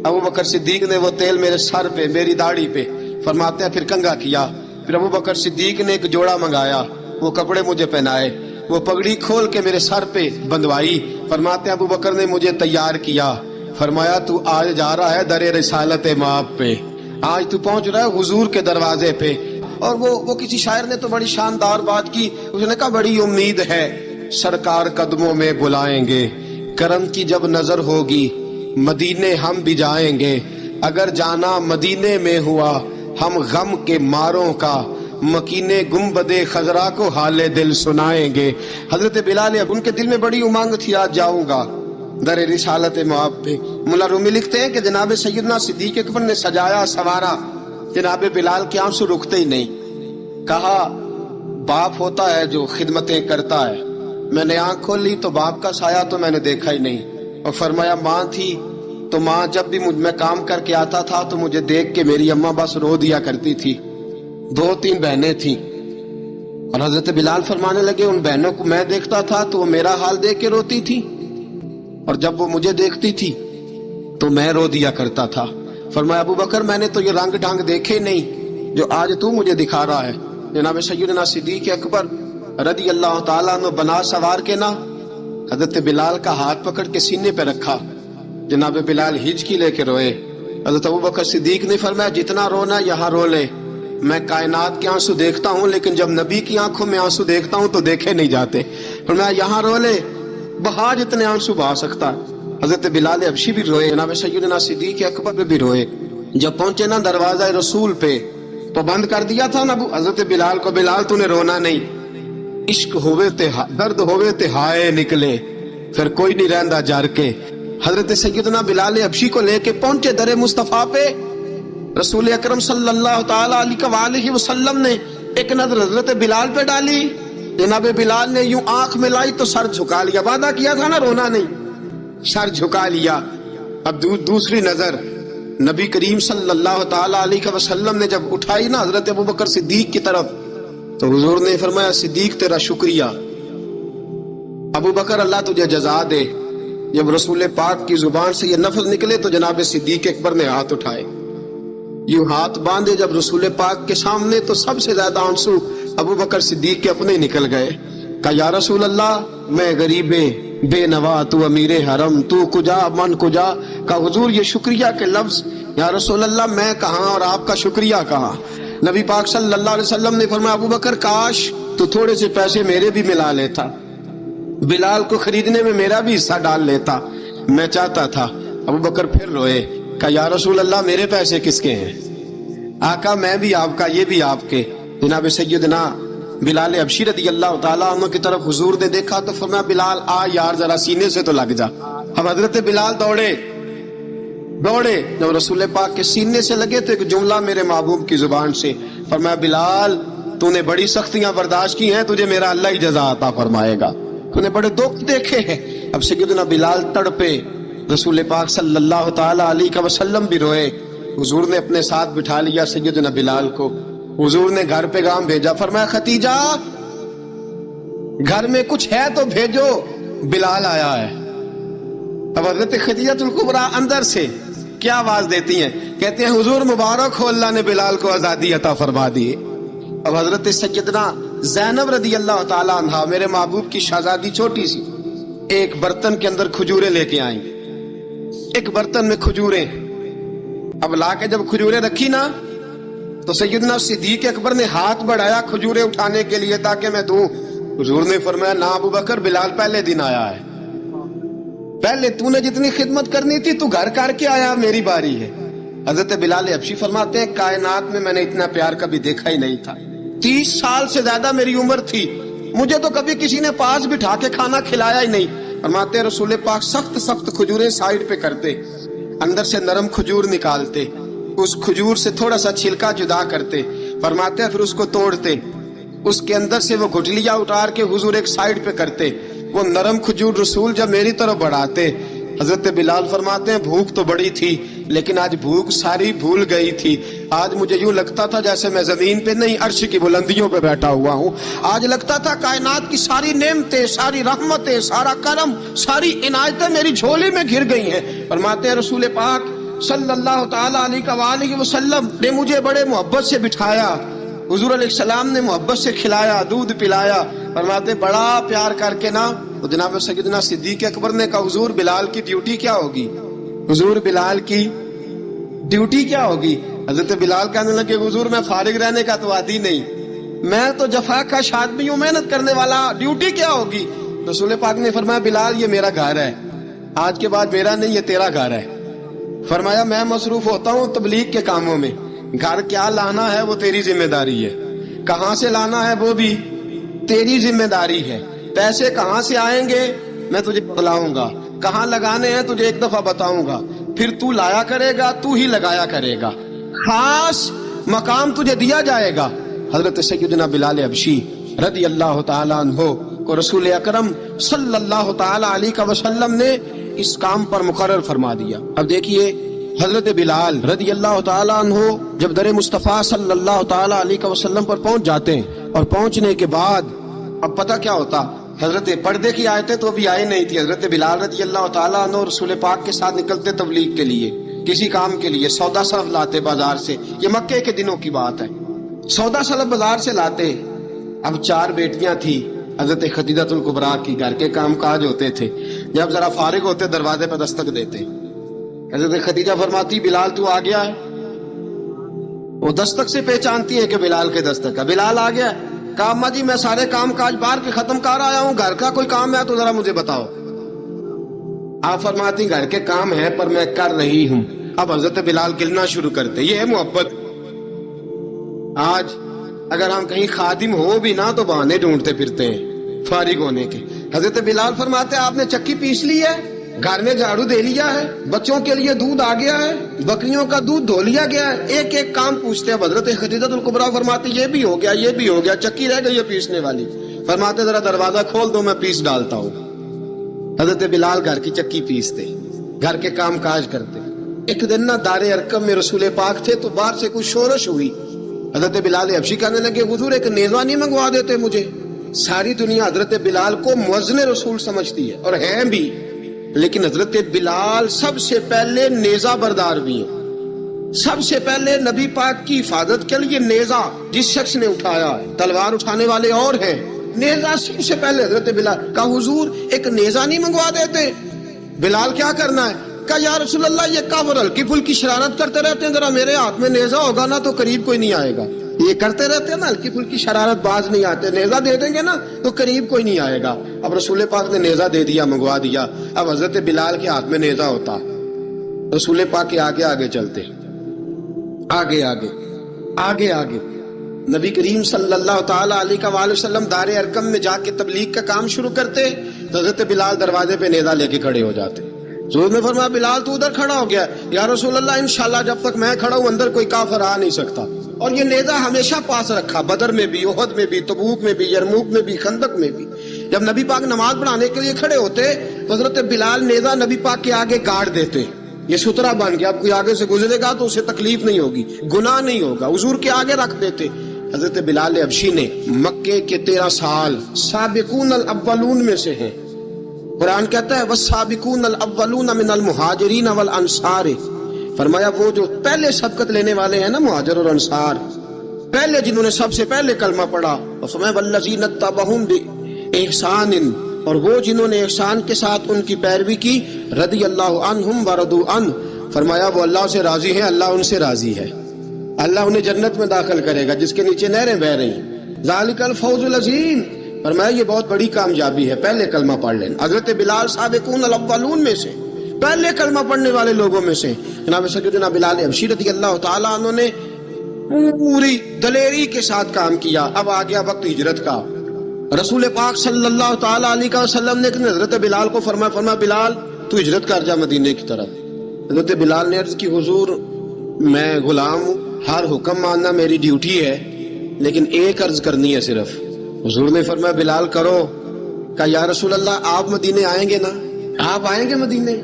[SPEAKER 1] ابو بکر صدیق نے وہ تیل میرے سر پہ، میری داڑھی پہ. فرماتے ہیں پھر کنگھا کیا، پھر ابو بکر صدیق نے ایک جوڑا منگایا، وہ کپڑے مجھے پہنائے، وہ پگڑی کھول کے میرے سر پہ بندوائی. فرماتے ہیں ابو بکر نے مجھے تیار کیا، فرمایا تو آج جا رہا ہے در رسالت مآب پہ، آج تو پہنچ رہا ہے حضور کے دروازے پہ. اور وہ کسی شاعر نے تو بڑی شاندار بات کی، اس نے کہا بڑی امید ہے سرکار قدموں میں بلائیں گے، کرم کی جب نظر ہوگی مدینے ہم بھی جائیں گے، اگر جانا مدینے میں ہوا ہم غم کے ماروں کا، مکینے گنبد خضرا کو حال دل سنائیں گے. حضرت بلال ان کے دل میں بڑی امنگ تھی آج جاؤں گا در رسالت مآب پہ. ملا رومی لکھتے ہیں کہ جناب سیدنا صدیق اکبر نے سجایا سوارا، جناب بلال کے آنسو رکتے ہی نہیں. کہا باپ ہوتا ہے جو خدمتیں کرتا ہے، میں نے آنکھ کھول لی تو باپ کا سایہ تو میں نے دیکھا ہی نہیں. اور فرمایا ماں تھی تو ماں جب بھی میں کام کر کے آتا تھا تو مجھے دیکھ کے میری اماں بس رو دیا کرتی تھی. 2-3 بہنیں تھیں، اور حضرت بلال فرمانے لگے ان بہنوں کو میں دیکھتا تھا تو وہ میرا حال دیکھ کے روتی تھی، اور جب وہ مجھے دیکھتی تھی تو میں رو دیا کرتا تھا. فرمایا ابو بکر میں نے تو یہ رنگ ڈھنگ دیکھے نہیں جو آج تو مجھے دکھا رہا ہے. جناب سیدنا صدیق اکبر رضی اللہ تعالیٰ عنہ بنا سوار کے نا حضرت بلال کا ہاتھ پکڑ کے سینے پہ رکھا. جناب بلال ہچکی لے کے روئے. حضرت ابو بکر صدیق نے فرمایا جتنا رونا یہاں رو لے، میں کائنات کے آنسو دیکھتا ہوں لیکن جب نبی کی آنکھوں میں آنسو دیکھتا ہوں تو دیکھے نہیں جاتے. فرمایا یہاں رو لے، بہا جتنے آنسو بہا سکتا ہے. حضرت بلال حبشی بھی روئے، جناب سیدنا صدیق اکبر بھی روئے. جب پہنچے نا دروازہ رسول پہ تو بند کر دیا تھا نا حضرت بلال کو، بلال تو نے رونا نہیں، عشق ہوئے تے درد ہوئے تے ہائے نکلے، پھر کوئی نہیں رہندا جر کے. حضرت سیدنا بلال حبشی کو لے کے پہنچے در مصطفیٰ پہ. رسول اکرم صلی اللہ تعالی علیہ وسلم نے ایک نظر حضرت بلال پہ ڈالی، جناب بلال نے یوں آنکھ ملائی تو سر جھکا لیا. وعدہ کیا تھا نا رونا نہیں، سر جھکا لیا. اب دوسری نظر نبی کریم صلی اللہ تعالی علیہ وسلم نے جب اٹھائی نا حضرت ابوبکر صدیق کی طرف تو حضور نے فرمایا صدیق تیرا شکریہ، ابو بکر اللہ تجھے جزا دے. جب رسول پاک کی زبان سے یہ لفظ نکلے تو جناب صدیق اکبر نے ہاتھ اٹھائے، یوں ہاتھ باندھے جب رسول پاک کے سامنے تو سب سے زیادہ آنسو ابو بکر صدیق کے اپنے نکل گئے. کہا یا رسول اللہ میں غریب بے نوا، تو امیر حرم، تو کجا من کجا. کہا حضور یہ شکریہ کے لفظ، یا رسول اللہ میں کہاں اور آپ کا شکریہ کہاں. نبی پاک صلی اللہ علیہ وسلم نے فرمایا ابو بکر کاش تو تھوڑے سے پیسے میرے بھی ملا لیتا، بلال کو خریدنے میں میرا بھی حصہ ڈال لیتا، میں چاہتا تھا. ابو بکر پھر روئے. کہا یا رسول اللہ میرے پیسے کس کے ہیں، آقا میں بھی آپ کا، یہ بھی آپ کے۔ جناب سیدنا بلال حبشی رضی اللہ تعالیٰ عنہ کی طرف حضور نے دیکھا تو فرمایا بلال آ یار ذرا سینے سے تو لگ جا۔ اب حضرت بلال دوڑے، جب رسول پاک کے سینے سے لگے تو ایک جملہ میرے محبوب کی زبان سے فرمایا بلال تو نے بڑی سختیاں برداشت کی ہیں، تجھے میرا اللہ ہی جزا عطا فرمائے گا، تو نے بڑے دکھ دیکھے ہیں۔ اب سیدنا بلال تڑپے، رسول پاک صلی اللہ تعالی علیہ وسلم بھی روئے۔ حضور نے اپنے ساتھ بٹھا لیا سیدنا بلال کو، حضور نے گھر پیغام بھیجا، فرمایا ختیجہ گھر میں کچھ ہے تو بھیجو، بلال آیا ہے۔ اب حضرت خدیجہ الکبریٰ اندر سے کیا آواز دیتی ہیں، کہتے ہیں حضور مبارک ہو، اللہ نے بلال کو آزادی عطا فرما دی۔ اب حضرت سیدنا زینب رضی اللہ تعالی عنہا میرے محبوب کی شہزادی چھوٹی سی ایک برتن کے اندر کھجوریں لے کے آئیں، ایک برتن میں کھجوریں۔ اب لا کے جب کھجوریں رکھی نا تو سیدنا صدیق اکبر نے ہاتھ بڑھایا کھجوریں اٹھانے کے لیے تاکہ میں دوں۔ حضور نے فرمایا نہ ابو بکر، بلال پہلے دن آیا ہے، پہلے تو نے جتنی خدمت کرنی تھی تو گھر کر کے آیا، میری باری ہے۔ حضرت بلال حبشی فرماتے ہیں کائنات میں نے اتنا پیار کبھی دیکھا ہی نہیں تھا، 30 سال سے زیادہ میری عمر تھی، مجھے تو کبھی کسی نے پاس بٹھا کے کھانا کھلایا ہی نہیں۔ فرماتے رسول پاک سخت کھجوریں سائیڈ پہ کرتے، اندر سے نرم کھجور نکالتے، اس کھجور سے تھوڑا سا چھلکا جدا کرتے، فرماتے پھر اس کو توڑتے، اس کے اندر سے وہ گٹلیاں اتار کے حضور ایک سائیڈ پہ کرتے، وہ نرم کھجور رسول جب میری طرف بڑھاتے، حضرت بلال فرماتے ہیں بھوک تو بڑی تھی لیکن آج بھوک ساری بھول گئی تھی، آج مجھے یوں لگتا تھا جیسے میں زمین پہ نہیں عرش کی بلندیوں پہ بیٹھا ہوا ہوں، آج لگتا تھا کائنات کی ساری نعمتیں، ساری رحمتیں، سارا کرم، ساری عنایتیں میری جھولی میں گر گئی ہیں۔ فرماتے ہیں رسول پاک صلی اللہ تعالی علیہ وآلہ وسلم نے مجھے بڑے محبت سے بٹھایا، حضور علیہ السلام نے محبت سے کھلایا، دودھ پلایا، فرماتے بڑا پیار کر کے نا تو جناب سیدنا صدیق اکبر نے کہا حضور بلال کی ڈیوٹی کیا ہوگی، حضور بلال کی ڈیوٹی کیا ہوگی؟ حضرت بلال کہنے لگے حضور میں فارغ رہنے کا تو عادی نہیں، میں تو جفا کش آدمی ہوں، محنت کرنے والا، ڈیوٹی کیا ہوگی؟ رسول پاک نے فرمایا بلال یہ میرا گھر ہے، آج کے بعد میرا نہیں یہ تیرا گھر ہے۔ فرمایا میں مصروف ہوتا ہوں تبلیغ کے کاموں میں، گھر کیا لانا ہے وہ تیری ذمہ داری ہے، کہاں سے لانا ہے وہ بھی تیری ذمہ داری ہے، پیسے کہاں سے آئیں گے میں تجھے بتلاؤں گا، کہاں لگانے ہیں تجھے ایک دفعہ بتاؤں گا، پھر تو لایا کرے گا، تو ہی لگایا کرے گا، خاص مقام تجھے دیا جائے گا۔ حضرت سیدنا بلال حبشی رضی اللہ تعالی عنہ کو رسول اکرم صلی اللہ تعالی علیہ وسلم نے اس کام پر مقرر فرما دیا۔ اب دیکھیے حضرت بلال رضی اللہ تعالی عنہ جب در مصطفیٰ صلی اللہ تعالی علیہ وسلم پر پہنچ جاتے ہیں اور پہنچنے کے بعد اب پتہ کیا ہوتا، حضرت پردے کی آیتیں تو ابھی آئی نہیں تھی، حضرت بلال رضی اللہ تعالیٰ عنہ رسول پاک کے ساتھ نکلتے تبلیغ کے لیے، کسی کام کے لیے، سودا سلف لاتے بازار سے، یہ مکے کے دنوں کی بات ہے، سودا سلف بازار سے لاتے۔ اب 4 بیٹیاں تھی حضرت خدیجہ الکبریٰ کی، گھر کے کام کاج ہوتے تھے، جب ذرا فارغ ہوتے دروازے پہ دستک دیتے، حضرت خدیجہ فرماتی بلال تو آ گیا ہے، وہ دستک سے پہچانتی ہے کہ بلال کے دستک ہے، بلال آ گیا ہے، کہا اماں جی میں سارے کام کاج باہر کے ختم کر آیا ہوں، گھر کا کوئی کام ہے تو ذرا مجھے بتاؤ۔ آپ فرماتی گھر کے کام ہے پر میں کر رہی ہوں۔ اب حضرت بلال گلنا شروع کرتے، یہ ہے محبت۔ آج اگر ہم کہیں خادم ہو بھی نہ تو بہانے ڈھونڈتے پھرتے ہیں فارغ ہونے کے۔ حضرت بلال فرماتے آپ نے چکی پیس لی ہے، گھر میں جھاڑو دے لیا ہے، بچوں کے لیے دودھ آ گیا ہے، بکریوں کا دودھ دھو لیا گیا ہے، ایک ایک کام پوچھتے ہیں۔ حضرت خدیجہ الکبریٰ فرماتی یہ بھی ہو گیا، یہ بھی ہو گیا، چکی رہ گئی ہے پیسنے والی۔ فرماتے ذرا دروازہ کھول دو میں پیس ڈالتا ہوں۔ حضرت بلال گھر کی چکی پیستے، گھر کے کام کاج کرتے۔ ایک دن نہ دار ارقم میں رسول پاک تھے تو باہر سے کچھ شورش ہوئی، حضرت بلال حبشی کہنے لگے حضور ایک نیزہ نہیں منگوا دیتے مجھے؟ ساری دنیا حضرت بلال کو مؤذن رسول سمجھتی ہے اور ہیں بھی، لیکن حضرت بلال سب سے پہلے نیزہ بردار بھی ہیں، سب سے پہلے نبی پاک کی حفاظت کے لیے نیزہ جس شخص نے اٹھایا ہے، تلوار اٹھانے والے اور ہیں، نیزہ سب سے پہلے حضرت بلال کا حضور ایک نیزہ نہیں منگوا دیتے؟ بلال کیا کرنا ہے؟ کہا یا رسول اللہ یہ کافر ہلکی پھلکی شرارت کرتے رہتے ہیں، ذرا میرے ہاتھ میں نیزہ ہوگا نا تو قریب کوئی نہیں آئے گا، یہ کرتے رہتے ہیں نا ہلکی پھلکی شرارت، باز نہیں آتے، نیزہ دے دیں گے نا تو قریب کوئی نہیں آئے گا۔ اب رسول پاک نے نیزہ دے دیا، منگوا دیا۔ اب حضرت بلال کے ہاتھ میں نیزہ ہوتا، رسول پاک کے آگے آگے چلتے، آگے آگے آگے آگے نبی کریم صلی اللہ تعالیٰ علیہ وآلہ وسلم دار ارقم میں جا کے تبلیغ کا کام شروع کرتے تو حضرت بلال دروازے پہ نیزہ لے کے کھڑے ہو جاتے. حضور نے فرمایا بلال تو ادھر کھڑا ہو گیا. یا رسول اللہ انشاءاللہ جب تک میں کھڑا ہوں اندر کوئی کافر آ نہیں سکتا. اور یہ نیزہ ہمیشہ پاس رکھا، بدر میں بھی، احد میں بھی، تبوک میں بھی، یرموک میں بھی، خندق میں بھی. جب نبی پاک نماز پڑھانے کے لیے کھڑے ہوتے تو حضرت بلال نیزہ نبی پاک کے آگے گاڑ دیتے. یہ سترا بن گیا، اب کوئی آگے سے گزرے گا تو اسے تکلیف نہیں ہوگی، گناہ نہیں ہوگا. حضور کے آگے رکھ دیتے. حضرت بلال حبشی نے مکے کے 13 سال سابقون الاولون میں سے ہیں. قرآن کہتا ہے والسابقون الاولون من المہاجرین والانصار. فرمایا وہ جو پہلے سبقت لینے والے ہیں نا مہاجر اور انصار، پہلے جنہوں نے سب سے پہلے کلمہ پڑھا. اور فرمایا والذین اتبعوہم بإحسان، اور وہ جنہوں نے احسان کے ساتھ ان کی پیروی کی. رضی اللہ عنہم ورضوا عنہ. فرمایا وہ اللہ سے راضی ہیں، اللہ ان سے راضی ہے. اللہ انہیں جنت میں داخل کرے گا جس کے نیچے نہریں بہ رہی ہیں. ذالک الفوز العظیم. فرمایا یہ بہت بڑی کامیابی ہے، پہلے کلمہ پڑھ لینا. حضرت بلال سابقون الاولون میں سے، پہلے کلمہ پڑھنے والے لوگوں میں سے. جناب سیدنا بلال حبشی رضی اللہ تعالیٰ عنہ نے پوری دلیری کے ساتھ کام کیا. اب آ گیا وقت ہجرت کا. رسول پاک صلی اللہ تعالیٰ علیہ وسلم نے حضرت بلال کو فرمایا بلال تو ہجرت کر جا مدینے کی طرف. حضرت بلال نے عرض کی حضور میں غلام ہوں، ہر حکم ماننا میری ڈیوٹی ہے، لیکن ایک عرض کرنی ہے صرف. حضور نے فرمایا بلال کرو. کہا یا رسول اللہ آپ مدینے آئیں گے نا؟ آپ آئیں گے مدینے؟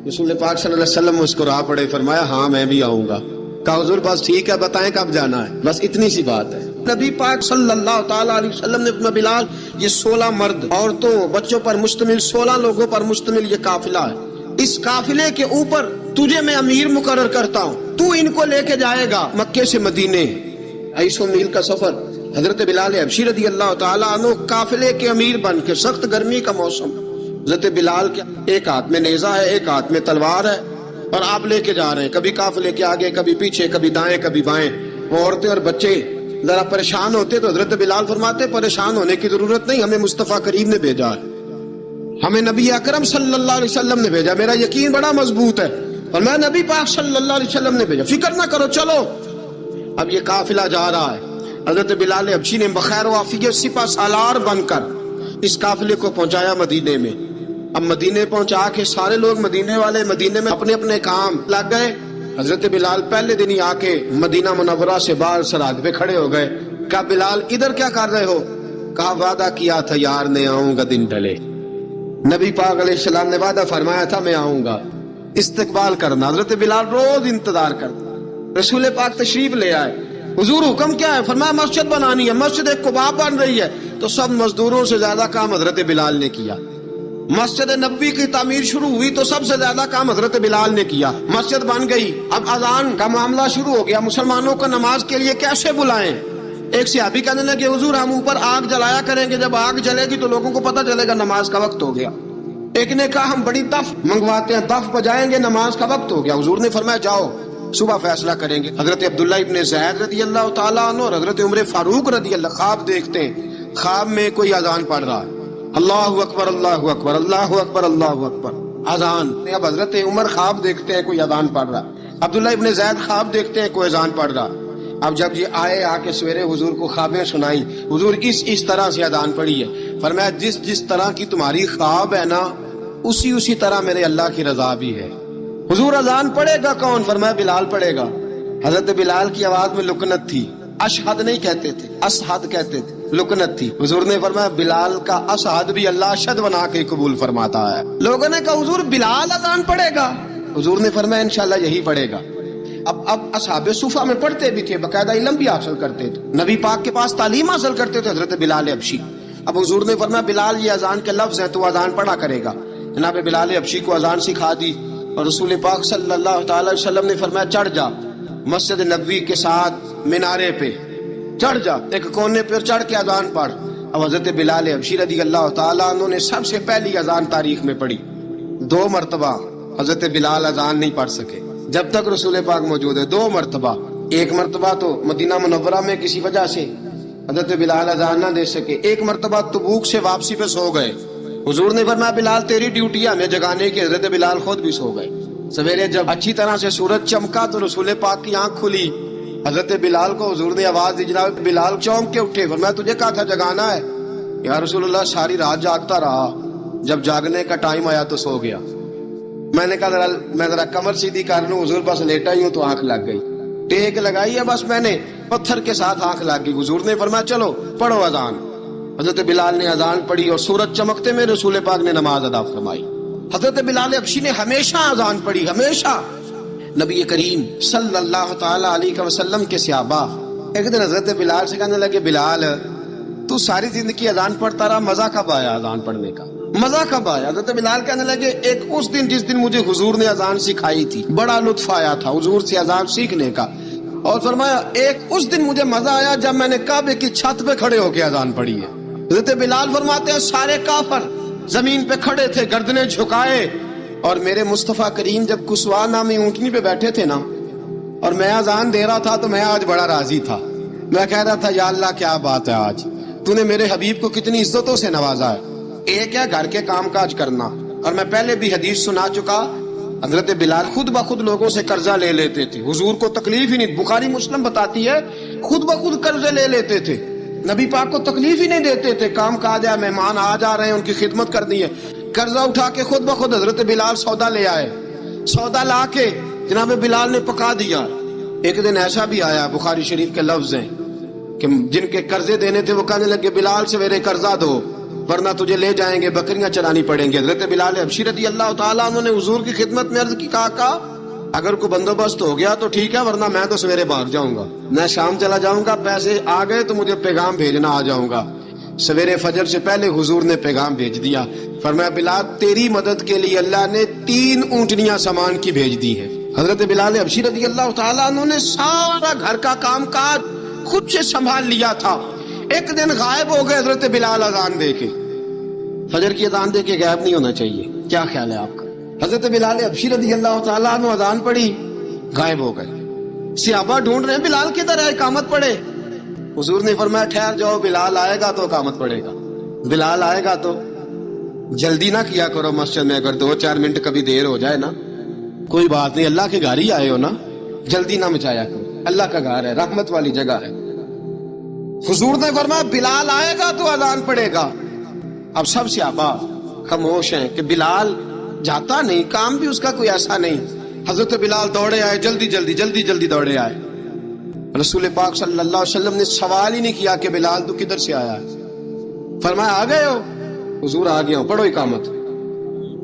[SPEAKER 1] رسول پاک صلی اللہ علیہ وسلم مسکرا پڑے، فرمایا ہاں میں بھی آؤں گا. کہا حضور بس ٹھیک ہے بتائیں کب جانا ہے، بس اتنی سی بات ہے. نبی پاک صلی اللہ تعالیٰ علیہ وسلم نے فرمایا بلال یہ 16 مرد عورتوں بچوں پر مشتمل 16 لوگوں پر مشتمل یہ قافلہ ہے، اس قافلے کے اوپر تجھے میں امیر مقرر کرتا ہوں، تو ان کو لے کے جائے گا مکے سے مدینے. 250 میل کا سفر. حضرت بلال حبشی رضی اللہ تعالیٰ عنہ قافلے کے امیر بن کے، سخت گرمی کا موسم، حضرت بلال کے ایک ہاتھ میں نیزہ ہے ایک ہاتھ میں تلوار ہے، اور آپ لے کے جا رہے ہیں، کبھی قافلے کے آگے کبھی پیچھے، کبھی دائیں کبھی بائیں. وہ عورتیں اور بچے ذرا پریشان ہوتے تو حضرت بلال فرماتے پریشان ہونے کی ضرورت نہیں، ہمیں مصطفیٰ کریم نے بھیجا ہے، ہمیں نبی اکرم صلی اللہ علیہ وسلم نے بھیجا. میرا یقین بڑا مضبوط ہے اور میں نبی پاک صلی اللہ علیہ وسلم نے بھیجا، فکر نہ کرو چلو. اب یہ قافلہ جا رہا ہے. حضرت بلال حبشی نے بخیر و عافیت سپہ سالار بن کر اس قافلے کو پہنچایا مدینے میں. اب مدینے پہنچا کے سارے لوگ مدینے والے مدینے میں اپنے اپنے کام لگ گئے. حضرت بلال پہلے دن ہی آ کے مدینہ منورہ سے باہر سرحد پہ کھڑے ہو گئے. کہا بلال ادھر کیا کر رہے ہو؟ کہا وعدہ کیا تھا یار نے آؤں گا دن ڈھلے. نبی پاک علیہ السلام نے وعدہ فرمایا تھا میں آؤں گا، استقبال کرنا. حضرت بلال روز انتظار کرتا. رسول پاک تشریف لے آئے. حضور حکم کیا ہے؟ فرمایا مسجد بنانی ہے. مسجد ایک قباء بن رہی ہے. تو سب مزدوروں سے زیادہ کام حضرت بلال نے کیا. مسجد نبوی کی تعمیر شروع ہوئی تو سب سے زیادہ کام حضرت بلال نے کیا. مسجد بن گئی. اب اذان کا معاملہ شروع ہو گیا. مسلمانوں کو نماز کے لیے کیسے بلائیں؟ ایک صحابی کہنے لگے حضور ہم اوپر آگ جلایا کریں گے، جب آگ جلے گی تو لوگوں کو پتہ چلے گا نماز کا وقت ہو گیا. ایک نے کہا ہم بڑی دف منگواتے ہیں، دف بجائیں گے، نماز کا وقت ہو گیا. حضور نے فرمایا جاؤ صبح فیصلہ کریں گے. حضرت عبداللہ ابن زید رضی اللہ تعالیٰ عنہ اور حضرت عمر فاروق رضی اللہ خواب دیکھتے ہیں. خواب میں کوئی اذان پڑھ رہا ہے، اللہ اکبر اللہ اکبر اللہ اکبر اللہ اکبر، اذان. اب حضرت عمر خواب دیکھتے ہیں کوئی اذان پڑھ رہا، عبداللہ ابن زید خواب دیکھتے ہیں کوئی اذان پڑھ رہا. اب جب یہ آئے آ کے سویرے حضور کو خوابیں سنائی، حضور اس طرح سے اذان پڑھی ہے. فرمایا جس طرح کی تمہاری خواب ہے نا اسی طرح میرے اللہ کی رضا بھی ہے. حضور اذان پڑھے گا کون؟ فرمایا بلال پڑھے گا. حضرت بلال کی آواز میں لکنت تھی، اشہد نہیں کہتے تھے، اسہد کہتے تھے، لکنت تھی. حضور نے فرمایا بلال کا اسہد بھی اللہ اشہد بنا کے قبول فرماتا ہے. لوگوں نے کہا حضور بلال اذان پڑھے گا؟ حضور نے فرمایا انشاءاللہ یہی پڑھے گا. اب اصحاب صفہ میں پڑھتے بھی تھے، باقاعدہ علم بھی حاصل کرتے تھے، نبی پاک کے پاس تعلیم حاصل کرتے تھے حضرت بلال حبشی. اب حضور نے فرمایا بلال یہ اذان کے لفظ ہیں تو اذان پڑھا کرے گا. جناب بلال حبشی کو اذان سکھا دی اور رسول پاک صلی اللہ تعالی وسلم نے فرمایا چڑھ جا مسجد نبوی کے ساتھ مینارے پہ، چڑھ جا ایک کونے پر چڑھ کے اذان پڑھ. اب حضرت بلال حبشی رضی اللہ تعالیٰ عنہ نے سب سے پہلی اذان تاریخ میں پڑھی. 2 مرتبہ حضرت بلال اذان نہیں پڑھ سکے جب تک رسول پاک موجود ہے. 2 مرتبہ. ایک مرتبہ تو مدینہ منورہ میں کسی وجہ سے حضرت بلال اذان نہ دے سکے. ایک مرتبہ تبوک سے واپسی پہ سو گئے. حضور نے فرمایا بلال تیری ڈیوٹی ہے ہمیں جگانے کی. حضرت بلال خود بھی سو گئے. سویرے جب اچھی طرح سے سورج چمکا تو رسول پاک کی آنکھ کھلی. حضرت بلال کو حضور نے آواز دی، جناب بلال چونک کے اٹھے، فرمایا تجھے کہا تھا جگانا ہے؟ یا رسول اللہ ساری رات جاگتا رہا، جب جاگنے کا ٹائم آیا تو سو گیا۔ میں نے کہا میں ذرا کمر سیدھی کر لوں، حضور بس لیٹا ہی ہوں تو آنکھ لگ گئی، ٹیک لگائی ہے بس میں نے، پتھر کے ساتھ آنکھ لگ گئی۔ حضور نے فرمایا چلو پڑھو اذان۔ حضرت بلال نے اذان پڑھی اور سورج چمکتے میں رسول پاک نے نماز ادا فرمائی۔ حضرت بلال حبشی نے ہمیشہ اذان پڑھی، ہمیشہ۔ نبی کریم صلی اللہ تعالی علیہ وسلم کے صحابہ ایک دن حضرت بلال سے کہنے لگے، بلال تو ساری زندگی اذان پڑھتا رہا، مزہ کب آیا اذان پڑھنے کا، مزہ کب آیا؟ حضرت بلال کہنے لگے ایک اس دن جس دن مجھے حضور نے اذان سکھائی تھی، بڑا لطف آیا تھا حضور سے اذان سیکھنے کا، اور فرمایا ایک اس دن مجھے مزہ آیا جب میں نے کعبے کی چھت پہ کھڑے ہو کے اذان پڑھی ہے۔ حضرت بلال فرماتے ہیں سارے کافر زمین پہ کھڑے تھے، گردنیں جھکائے، اور میرے مصطفیٰ کریم جب کسوا نامی اونٹنی پہ بیٹھے تھے نا، اور میں اذان دے رہا تھا تو میں آج بڑا راضی تھا، میں کہہ رہا تھا یا اللہ کیا بات ہے، آج تو نے میرے حبیب کو کتنی عزتوں سے نوازا ہے۔ ایک ہے گھر کے کام کاج کرنا، اور میں پہلے بھی حدیث سنا چکا، حضرت بلال خود بخود لوگوں سے قرضہ لے لیتے تھے، حضور کو تکلیف ہی نہیں، بخاری مسلم بتاتی ہے خود بخود قرضے لے لیتے تھے، نبی پاک کو تکلیف ہی نہیں دیتے تھے، کام کاج ہے، مہمان آ جا رہے ہیں، ان کی خدمت کرنی ہے، قرضہ اٹھا کے خود بخود حضرت بلال سودا لے آئے، سودا لا کے جناب بلال نے پکا دیا۔ ایک دن ایسا بھی آیا، بخاری شریف کے لفظ ہیں کہ جن کے قرضے دینے تھے وہ کہنے لگے بلال سویرے قرضہ دو ورنہ تجھے لے جائیں گے، بکریاں چرانی پڑیں گے۔ حضرت بلال حبشی رضی اللہ تعالیٰ عنہ نے حضور کی خدمت میں عرض کی، کہا اگر کوئی بندوبست ہو گیا تو ٹھیک ہے، ورنہ میں تو سویرے بھاگ جاؤں گا، میں شام چلا جاؤں گا، پیسے آ گئے تو مجھے پیغام بھیجنا، آ جاؤں گا۔ سویرے فجر سے پہلے حضور نے پیغام بھیج دیا، فرمایا بلال تیری مدد کے لیے اللہ نے 3 اونٹنیاں سامان کی بھیج دی ہے۔ حضرت بلال حبشی رضی اللہ تعالیٰ عنہ نے سارا گھر کا کام کاج خود سے سنبھال لیا تھا۔ ایک دن غائب ہو گئے حضرت بلال اذان دے کے، فجر کی اذان دے کے غائب نہیں ہونا چاہیے، کیا خیال ہے آپ کا؟ حضرت بلال حبشی رضی اللہ تعالیٰ عنہ اذان پڑھی، غائب ہو گئے، صحابہ ڈھونڈ رہے ہیں بلال کدھر ہے، اقامت پڑھے۔ حضور نے فرمایا ٹھہر جاؤ، بلال آئے گا تو اقامت پڑھے گا، بلال آئے گا تو جلدی نہ کیا کرو مسجد میں، اگر 2-4 منٹ کبھی دیر ہو جائے نا کوئی بات نہیں، اللہ کے گھر ہی آئے ہو نا، جلدی نہ مچایا کرو، اللہ کا گھر ہے، رحمت والی جگہ ہے۔ حضور نے فرمایا بلال آئے گا تو اذان پڑھے گا۔ اب سب صحابہ خاموش ہیں کہ بلال جاتا نہیں، کام بھی اس کا کوئی ایسا نہیں۔ حضرت بلال دوڑے آئے، جلدی جلدی دوڑے آئے۔ رسول پاک صلی اللہ علیہ وسلم نے سوال ہی نہیں کیا کہ بلال تو کدھر سے آیا ہے، فرمایا آ گئے ہو؟ حضور آ گیا ہوں، پڑھو اقامت،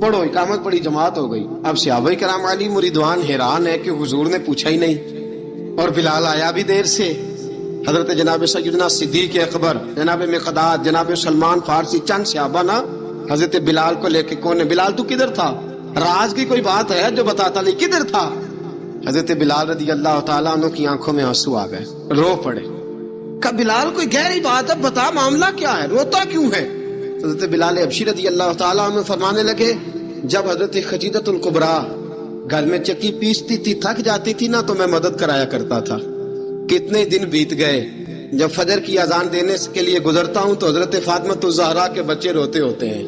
[SPEAKER 1] پڑھو اقامت پڑھی، جماعت ہو گئی۔ اب صحابہ کرام علی مریدوان حیران ہے کہ حضور نے پوچھا ہی نہیں اور بلال آیا بھی دیر سے۔ حضرت جناب سیدنا صدیق اکبر، جناب مقداد، جناب سلمان فارسی، چند صحابہ نا حضرت بلال کو لے کے کون ہے، بلال تو کدھر تھا، راز کی کوئی بات ہے جو بتاتا نہیں، کدھر تھا؟ حضرت بلال رضی اللہ تعالیٰ عنہ کی آنکھوں میں آنسو آ گئے، رو پڑے، کہ بلال کوئی گہری بات ہے، بتا معاملہ کیا ہے، روتا کیوں ہے؟ حضرت بلال حبشی رضی اللہ تعالیٰ عنہ فرمانے لگے جب حضرت خدیجہ الکبریٰ گھر میں چکی پیستی تھی، تھک جاتی تھی نا تو میں مدد کرایا کرتا تھا۔ کتنے دن بیت گئے، جب فجر کی اذان دینے کے لیے گزرتا ہوں تو حضرت فاطمہ الزہرا کے بچے روتے ہوتے ہیں۔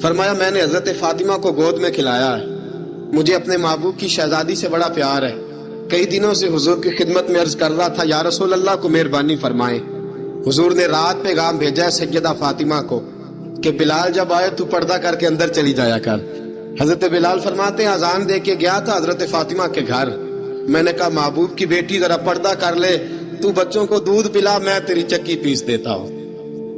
[SPEAKER 1] فرمایا میں نے حضرت فاطمہ کو گود میں کھلایا ہے، مجھے اپنے محبوب کی شہزادی سے بڑا پیار ہے، کئی دنوں سے حضور کی خدمت میں عرض کر رہا تھا یا رسول اللہ کو مہربانی فرمائیں۔ حضور نے رات پیغام بھیجا ہے سیدہ فاطمہ کو کہ بلال جب آئے تو پردہ کر کے اندر چلی جایا کر۔ حضرت بلال فرماتے ہیں اذان دے کے گیا تھا حضرت فاطمہ کے گھر، میں نے کہا محبوب کی بیٹی ذرا پردہ کر لے، تو بچوں کو دودھ پلا، میں تیری چکی پیس دیتا ہوں۔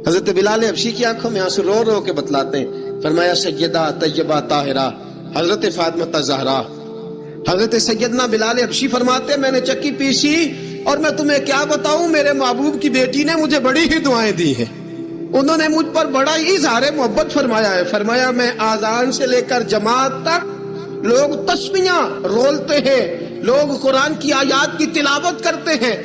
[SPEAKER 1] حضرت بلال حبشی کی آنکھوں میں آنسو رو رو کے بتلاتے ہیں، فرمایا سیدہ طیبہ طاہرہ حضرت فاطمہ الزہرا۔ حضرت سیدنا بلال حبشی فرماتے ہیں میں نے چکی پیسی اور میں تمہیں کیا بتاؤں، میرے محبوب کی بیٹی نے مجھے بڑی ہی دعائیں دی ہیں، انہوں نے مجھ پر بڑا ہی اظہار محبت فرمایا ہے۔ فرمایا میں آذان سے لے کر جماعت تک لوگ تسبیحاں رولتے ہیں، لوگ قرآن کی آیات کی تلاوت کرتے ہیں،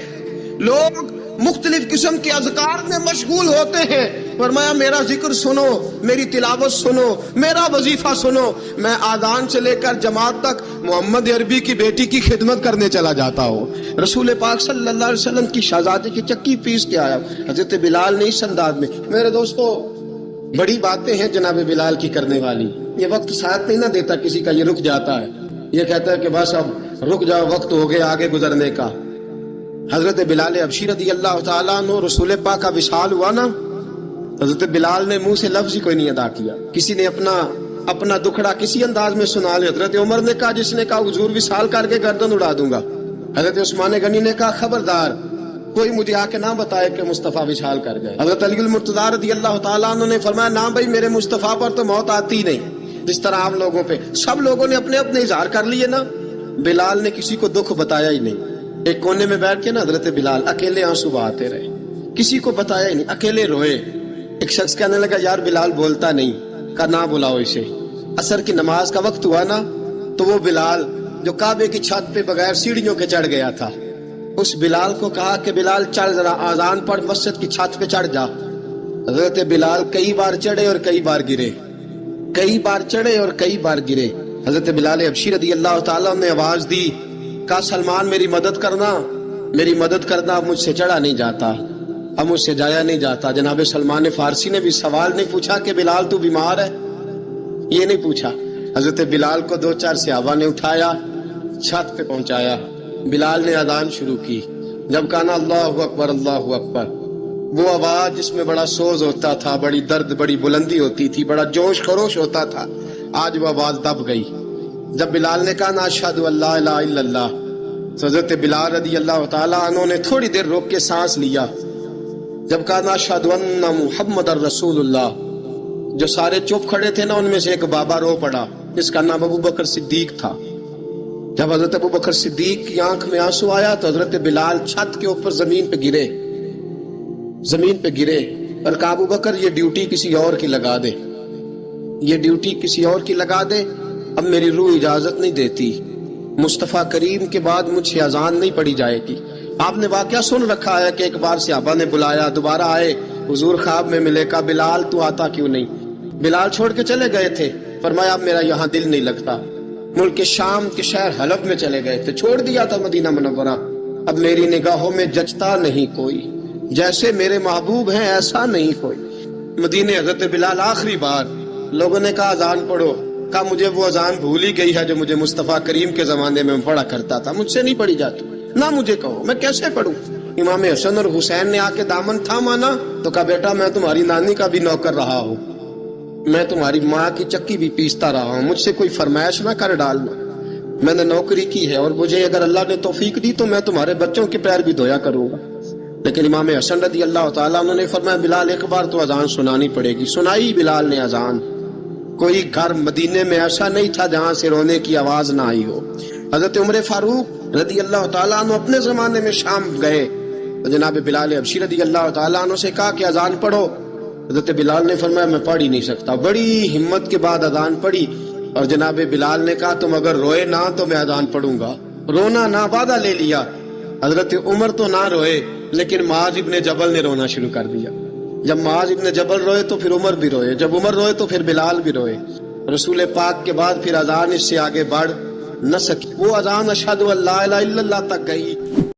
[SPEAKER 1] لوگ مختلف قسم کے اذکار میں مشغول ہوتے ہیں، فرمایا میرا ذکر سنو، میری تلاوت سنو، میرا وظیفہ سنو، میں آذان سے لے کر جماعت تک محمد عربی کی بیٹی کی خدمت کرنے چلا جاتا ہوں، رسول پاک صلی اللہ علیہ وسلم کی شہزادی کی چکی پیس کے آیا۔ حضرت بلال نے اس انداز میں، میرے دوستو بڑی باتیں ہیں جناب بلال کی کرنے والی، یہ وقت ساتھ نہیں نہ دیتا کسی کا، یہ رک جاتا ہے، یہ کہتا ہے کہ بس اب رک جاؤ، وقت ہو گیا آگے گزرنے کا۔ حضرت بلال حبشی رضی اللہ تعالیٰ عنہ رسول پاک کا وصال ہوا نا، حضرت بلال نے منہ سے لفظ ہی کوئی نہیں ادا کیا. کسی نے اپنا دکھڑا کسی انداز میں سنا لیا. حضرت عمر نے کہا، جس نے کہا حضور وصال کر کے گردن اڑا دوں گا. حضرت عثمان غنی نے کہا خبردار کوئی مجھے آ کے نہ بتائے کہ مصطفیٰ وصال کر گئے. حضرت علی المرتضیٰ رضی اللہ تعالیٰ عنہ نے فرمایا نہ بھائی، میرے مصطفیٰ پر تو موت آتی نہیں جس طرح آپ لوگوں پہ. سب لوگوں نے اپنے اپنے اظہار کر لیے نا، بلال نے کسی کو دکھ بتایا ہی نہیں. ایک کونے میں بیٹھ کے نا حضرت بلال اکیلے آنسو بہاتے رہے، کسی کو بتایا ہی نہیں، اکیلے روئے. ایک شخص کہنے لگا یار بلال بولتا نہیں، کہا نہ بلاؤ اسے. عصر کی نماز کا وقت ہوا نا تو وہ بلال جو کعبے کی چھت پہ بغیر سیڑھیوں کے چڑھ گیا تھا، اس بلال کو کہا کہ بلال چل ذرا آذان پڑھ، مسجد کی چھت پہ چڑھ جا. حضرت بلال کئی بار چڑھے اور کئی بار گرے، کئی بار چڑھے اور کئی بار گرے. حضرت بلال حبشی رضی اللہ تعالیٰ نے آواز دی، کہا سلمان میری مدد کرنا، میری مدد کرنا. اب مجھ سے چڑھا نہیں جاتا، اب مجھ سے جایا نہیں جاتا. جناب سلمان فارسی نے بھی سوال نہیں پوچھا کہ بلال تو بیمار ہے، یہ نہیں پوچھا. حضرت بلال کو 2-4 صحابہ نے اٹھایا، چھت پہ پہنچایا. بلال نے اذان شروع کی. جب کہا نا اللہ اکبر اللہ اکبر، وہ آواز جس میں بڑا سوز ہوتا تھا، بڑی درد، بڑی بلندی ہوتی تھی، بڑا جوش خروش ہوتا تھا، آج وہ آواز دب گئی. جب بلال نے کہا نا اشہد ان لا الہ الا اللہ، تو حضرت بلال رضی اللہ تعالیٰ عنہ نے تھوڑی دیر روک کے سانس لیا. جب کہا نا اشہد ان محمد الرسول اللہ، جو سارے چپ کھڑے تھے نا ان میں سے ایک بابا رو پڑا، جس کا نام ابو بکر صدیق تھا. جب حضرت ابو بکر صدیق کی آنکھ میں آنسو آیا تو حضرت بلال چھت کے اوپر زمین پہ گرے، زمین پہ گرے اور کہا ابو بکر یہ ڈیوٹی کسی اور کی لگا دے، یہ ڈیوٹی کسی اور کی لگا دے، اب میری روح اجازت نہیں دیتی، مصطفیٰ کریم کے بعد مجھ سے اذان نہیں پڑھی جائے گی. آپ نے واقعہ سن رکھا ہے کہ ایک بار صحابہ نے بلایا، دوبارہ آئے، حضور خواب میں ملے، کہا بلال تو آتا کیوں نہیں؟ بلال چھوڑ کے چلے گئے تھے. فرمایا اب میرا یہاں دل نہیں لگتا. ملک شام کے شہر حلب میں چلے گئے تھے، چھوڑ دیا تھا مدینہ منورہ. اب میری نگاہوں میں جچتا نہیں کوئی، جیسے میرے محبوب ہیں ایسا نہیں کوئی. مدینے حضرت بلال آخری بار. لوگوں نے کہا اذان پڑھو، کہا مجھے وہ اذان بھول ہی گئی ہے جو مجھے مصطفیٰ کریم کے زمانے میں پڑھا کرتا تھا، مجھ سے نہیں پڑھی جاتی، نہ مجھے کہو، میں کیسے پڑھوں؟ امام حسن اور حسین نے آ کے دامن تھاما نا تو کہا بیٹا میں تمہاری نانی کا بھی نوکر رہا ہوں، میں تمہاری ماں کی چکی بھی پیستا رہا ہوں، مجھ سے کوئی فرمائش نہ کر ڈالنا، میں نے نوکری کی ہے اور مجھے اگر اللہ نے توفیق دی تو میں تمہارے بچوں کے پیر بھی دھویا کروں گا. لیکن امام حسن رضی اللہ تعالیٰ عنہ نے فرمایا بلال ایک بار تو اذان سنانی پڑے گی. سنائی بلال نے اذان. کوئی گھر مدینے میں ایسا نہیں تھا جہاں سے رونے کی آواز نہ آئی ہو. حضرت عمر فاروق رضی اللہ تعالیٰ عنہ اپنے زمانے میں شام گئے تو جناب بلال حبشی رضی اللہ تعالیٰ عنہ سے کہا کہ اذان پڑھو. حضرت بلال نے فرمایا میں پڑھ ہی نہیں سکتا. بڑی ہمت کے بعد اذان پڑھی اور جناب بلال نے کہا تم اگر روئے نہ تو میں اذان پڑھوں گا. رونا نہ، وعدہ لے لیا. حضرت عمر تو نہ روئے لیکن معاذ ابن جبل نے رونا شروع کر دیا. جب معاذ ابن جبل روئے تو پھر عمر بھی روئے، جب عمر روئے تو پھر بلال بھی روئے. رسول پاک کے بعد پھر اذان اس سے آگے بڑھ نہ سکی. وہ اذان اشہد ان لا الہ الا اللہ تک گئی.